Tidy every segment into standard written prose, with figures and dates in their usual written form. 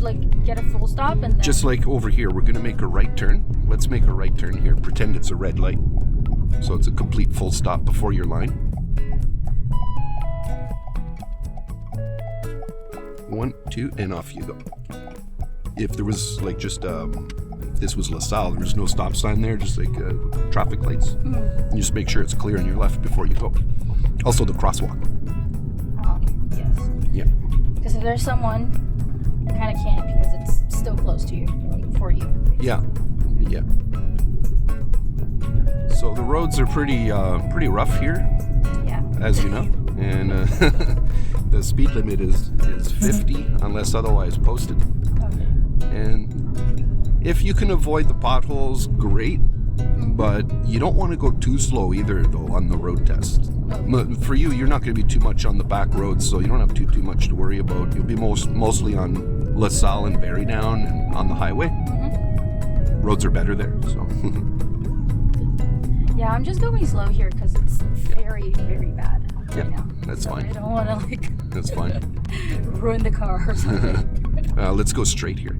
like get a full stop and then... Just like over here, we're gonna make a right turn. Let's make a right turn here. Pretend it's a red light. So it's a complete full stop before your line. 1, 2, and off you go. If there was like just if this was LaSalle, there was no stop sign there, just like traffic lights. You just make sure it's clear on your left before you go. Also the crosswalk. Yes. Yeah. Because if there's someone, kind of can't because it's still close to you, like for you. Yeah. Yeah. So the roads are pretty rough here. Yeah. As you know, and the speed limit is 50 unless otherwise posted. Okay. And if you can avoid the potholes, great, but you don't want to go too slow either, though, on the road test. For you, you're not going to be too much on the back roads, so you don't have too much to worry about. You'll be mostly on LaSalle and Barrydown and on the highway. Roads are better there, so. Yeah, I'm just going slow here because it's very, very bad right now. That's fine. I don't want to like That's fine. ruin the car or something. Let's go straight here.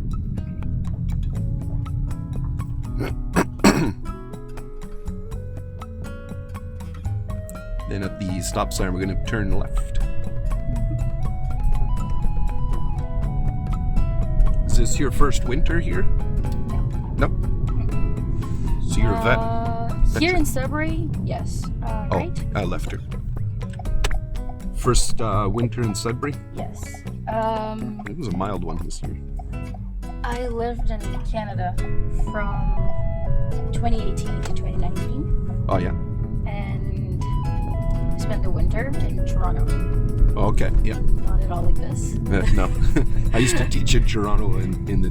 Then at the stop sign, we're going to turn left. Is this your first winter here? No. So you're a vet? Here in Sudbury, yes. Right? Left her. First winter in Sudbury? Yes. It was a mild one this year. I lived in Canada from 2018 to 2019. Oh, yeah. And spent the winter in Toronto. Oh, okay, yeah. Not at all like this. No. I used to teach in Toronto in the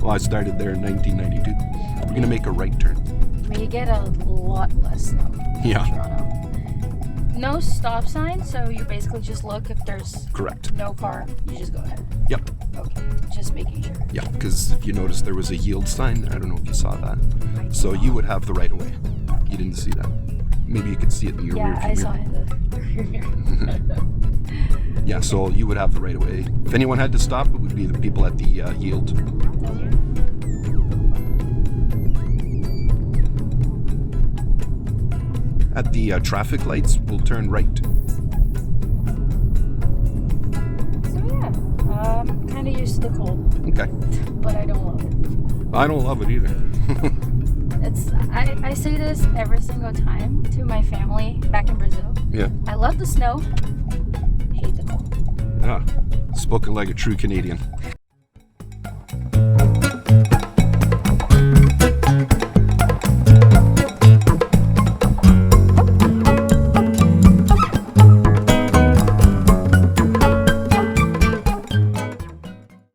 well, I started there in 1992. We're going to make a right turn. We get a lot less snow Yeah. in Toronto. No stop sign, so you basically just look. If there's Correct. no car, you just go ahead. Yep. Okay, just making sure. Yeah, because if you noticed there was a yield sign. I don't know if you saw that. So you would have the right of way. You didn't see that. Maybe you could see it in your rear view Yeah, I saw it in the Yeah, so you would have the right of way. If anyone had to stop, it would be the people at the yield. At the traffic lights, we'll turn right. So yeah, kind of used to the cold. Okay. But I don't love it. I don't love it either. I say this every single time to my family back in Brazil. Yeah. I love the snow, hate the cold. Ah, spoken like a true Canadian.